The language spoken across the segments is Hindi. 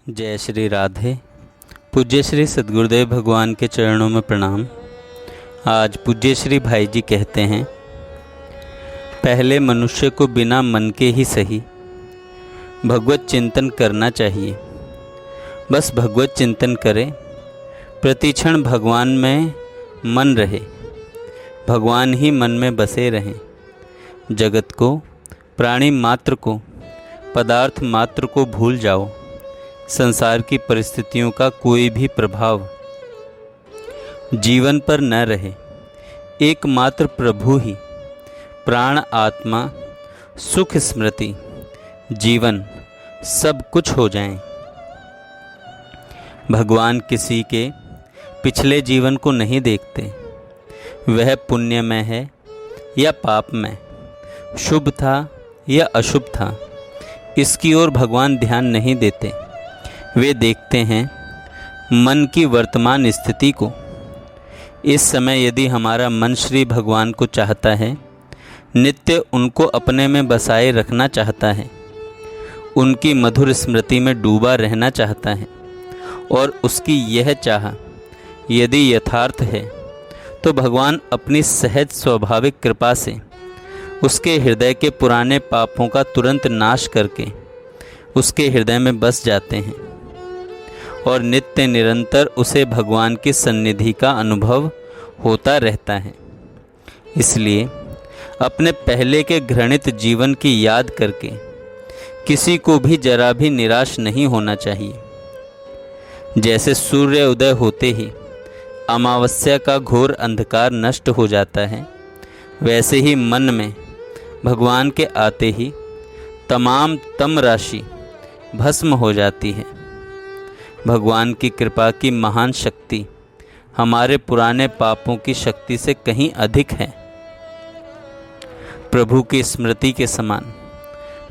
जय श्री राधे। पूज्य श्री सद्गुरुदेव भगवान के चरणों में प्रणाम। आज पूज्य श्री भाई जी कहते हैं, पहले मनुष्य को बिना मन के ही सही भगवत चिंतन करना चाहिए। बस भगवत चिंतन करें, प्रतिक्षण भगवान में मन रहे, भगवान ही मन में बसे रहें। जगत को, प्राणी मात्र को, पदार्थ मात्र को भूल जाओ। संसार की परिस्थितियों का कोई भी प्रभाव जीवन पर न रहे। एकमात्र प्रभु ही प्राण, आत्मा, सुख, स्मृति, जीवन सब कुछ हो जाएं। भगवान किसी के पिछले जीवन को नहीं देखते, वह पुण्य में है या पाप में, शुभ था या अशुभ था, इसकी ओर भगवान ध्यान नहीं देते। वे देखते हैं मन की वर्तमान स्थिति को। इस समय यदि हमारा मन श्री भगवान को चाहता है, नित्य उनको अपने में बसाए रखना चाहता है, उनकी मधुर स्मृति में डूबा रहना चाहता है, और उसकी यह चाह यदि यथार्थ है, तो भगवान अपनी सहज स्वाभाविक कृपा से उसके हृदय के पुराने पापों का तुरंत नाश करके उसके हृदय में बस जाते हैं और नित्य निरंतर उसे भगवान की सन्निधि का अनुभव होता रहता है। इसलिए अपने पहले के घृणित जीवन की याद करके किसी को भी जरा भी निराश नहीं होना चाहिए। जैसे सूर्य उदय होते ही अमावस्या का घोर अंधकार नष्ट हो जाता है, वैसे ही मन में भगवान के आते ही तमाम तम राशि भस्म हो जाती है। भगवान की कृपा की महान शक्ति हमारे पुराने पापों की शक्ति से कहीं अधिक है। प्रभु की स्मृति के समान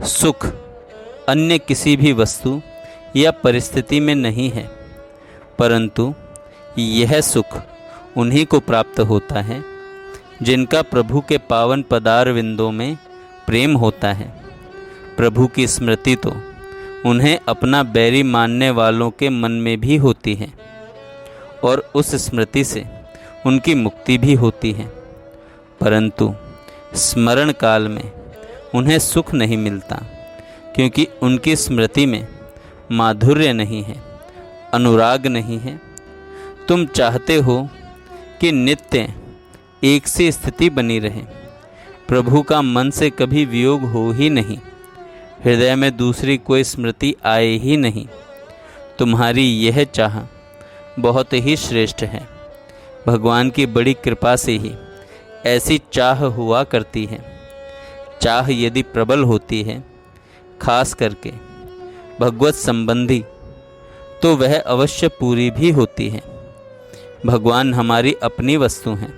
सुख अन्य किसी भी वस्तु या परिस्थिति में नहीं है, परंतु यह सुख उन्हीं को प्राप्त होता है जिनका प्रभु के पावन पदार विंदों में प्रेम होता है। प्रभु की स्मृति तो उन्हें अपना बैरी मानने वालों के मन में भी होती है, और उस स्मृति से उनकी मुक्ति भी होती है, परंतु स्मरण काल में उन्हें सुख नहीं मिलता, क्योंकि उनकी स्मृति में माधुर्य नहीं है, अनुराग नहीं है। तुम चाहते हो कि नित्य एक सी स्थिति बनी रहे, प्रभु का मन से कभी वियोग हो ही नहीं, हृदय में दूसरी कोई स्मृति आए ही नहीं। तुम्हारी यह चाह बहुत ही श्रेष्ठ है। भगवान की बड़ी कृपा से ही ऐसी चाह हुआ करती है। चाह यदि प्रबल होती है, खास करके भगवत संबंधी, तो वह अवश्य पूरी भी होती है। भगवान हमारी अपनी वस्तु हैं,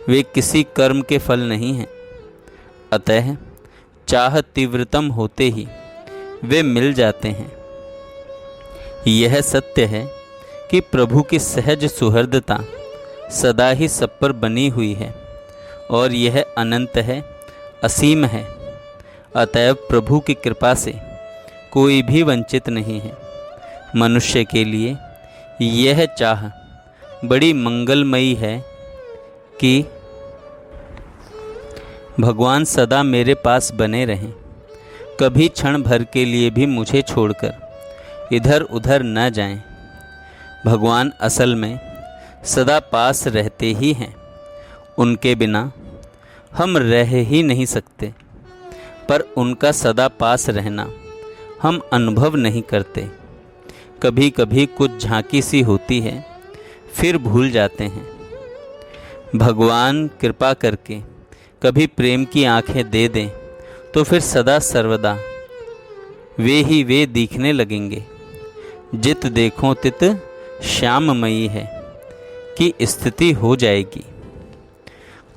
वे किसी कर्म के फल नहीं हैं। अतः चाह तीव्रतम होते ही वे मिल जाते हैं। यह सत्य है कि प्रभु की सहज सुहृदता सदा ही सब पर बनी हुई है, और यह अनंत है, असीम है। अतएव प्रभु की कृपा से कोई भी वंचित नहीं है। मनुष्य के लिए यह चाह बड़ी मंगलमयी है कि भगवान सदा मेरे पास बने रहें, कभी क्षण भर के लिए भी मुझे छोड़कर इधर उधर न जाएं। भगवान असल में सदा पास रहते ही हैं, उनके बिना हम रह ही नहीं सकते, पर उनका सदा पास रहना हम अनुभव नहीं करते। कभी कभी कुछ झांकी सी होती है, फिर भूल जाते हैं। भगवान कृपा करके कभी प्रेम की आंखें दे दें, तो फिर सदा सर्वदा वे दिखने लगेंगे। जित देखो तित श्याममयी है की स्थिति हो जाएगी।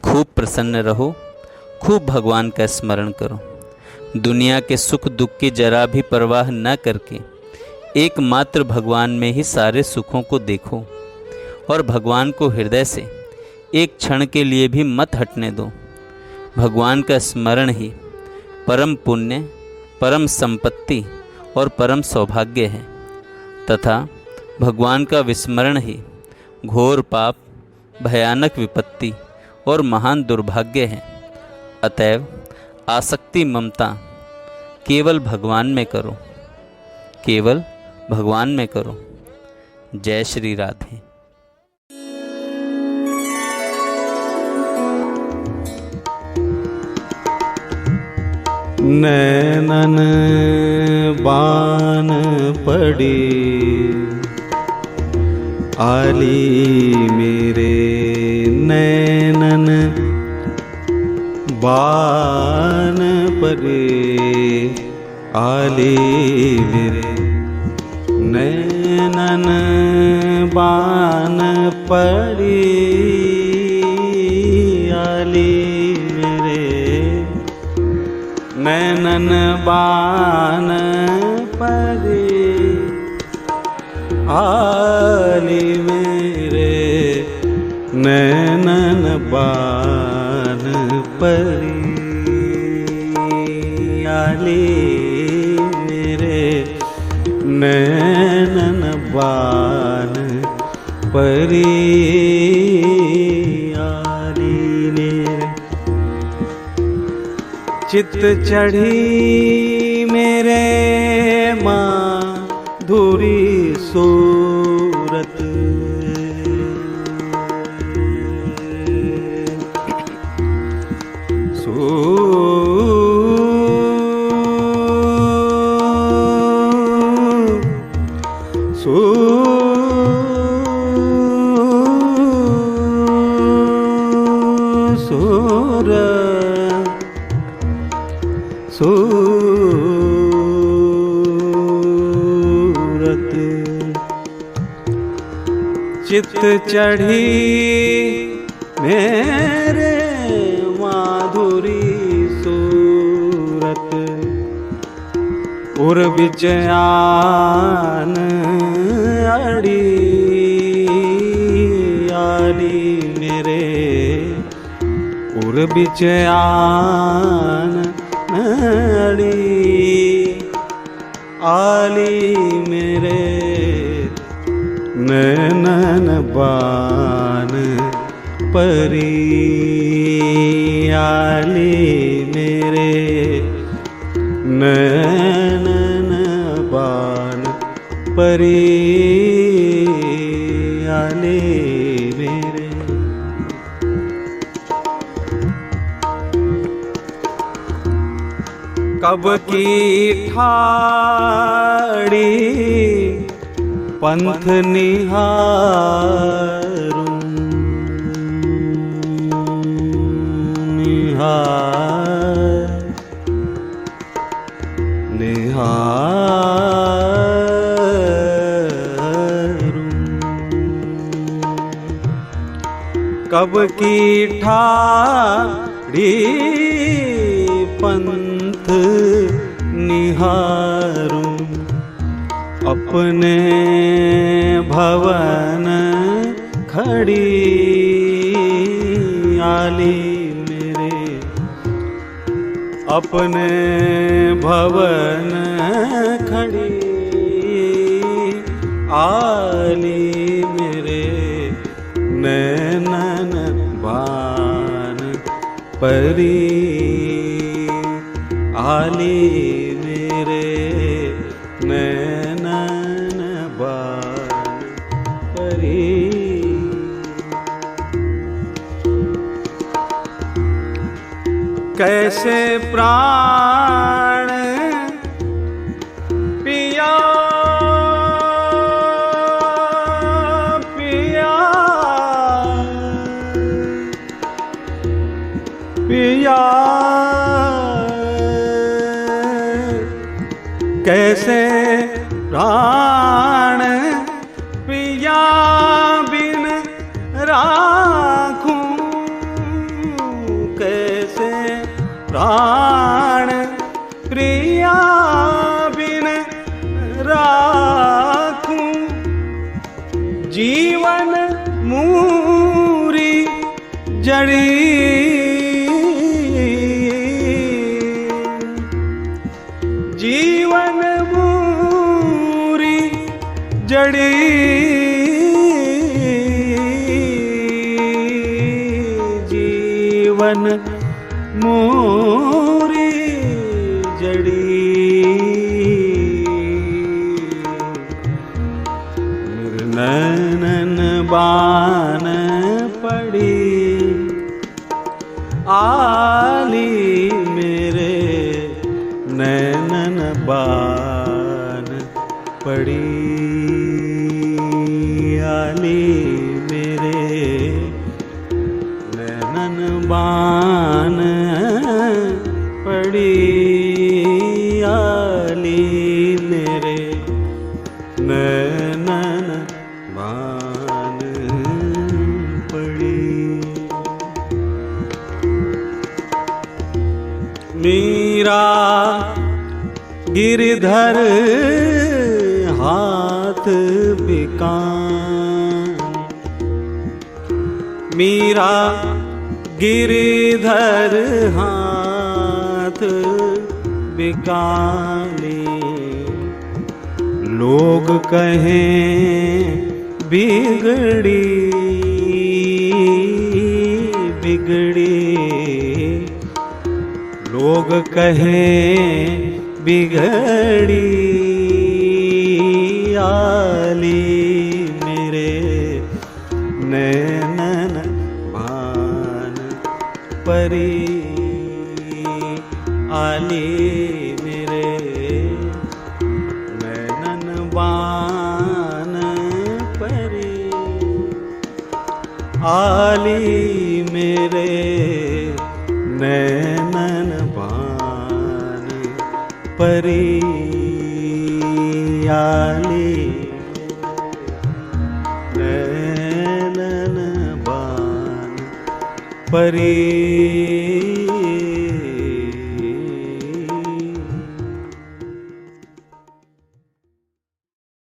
खूब प्रसन्न रहो, खूब भगवान का स्मरण करो। दुनिया के सुख दुख की जरा भी परवाह न करके एकमात्र भगवान में ही सारे सुखों को देखो, और भगवान को हृदय से एक क्षण के लिए भी मत हटने दो। भगवान का स्मरण ही परम पुण्य, परम संपत्ति और परम सौभाग्य है। तथा भगवान का विस्मरण ही घोर पाप, भयानक विपत्ति और महान दुर्भाग्य है। अतएव आसक्ति ममता केवल भगवान में करो, केवल भगवान में करो। जय श्री राधे। नैनन बान पड़ी आली मेरे, नैनन बान पड़े आली मेरे, नैनन बान पड़ी आली मेरे, नैनन बान पड़े आली मेरे, नैनन बान पड़ी आली मेरे, नैनन बान पड़ी आली मेरे। चित चढ़ी मेरे माधुरी सूरत, सूरत चित चढ़ी मेरे माधुरी सूरत, उर बिच आन अड़ी आली मेरे, उर बिच आन अड़ी आली मेरे, नैनन बान परी आली मेरे, नैनन बान परी आली मेरे। कब की ठाड़ी पंथ निहारूं, निहारूं, कब की ठाड़ी पंथ निहारूं, अपने भवन खड़ी आली मेरे, अपने भवन खड़ी आली मेरे, नैनन बान परी आली मेरे, नैनन बान परी। कैसे प्राण पिया पिया पिया, कैसे प्राण पिया बिन राखूं, कैसे प्राण प्रिया बिन राखूं, जीवन मूरी जड़ी, जीवन मूरी जड़ी जीवन मूरी जड़ी निर्नयन बान पड़ी आली मेरे नैनन बान पड़ी आली मेरे नैनन बान पड़ी आली मेरे नैनन बान पड़ी। मीरा गिरधर हाथ बिकान, मीरा गिरधर हाथ बिकाने, लोग कहें बिगड़ी बिगड़ी, लोग कहें बिगड़ी आली मेरे नैनन बान परी आली मेरे नैनन बान परी आली मेरे नैनन बान परी आली नैनन बान परी।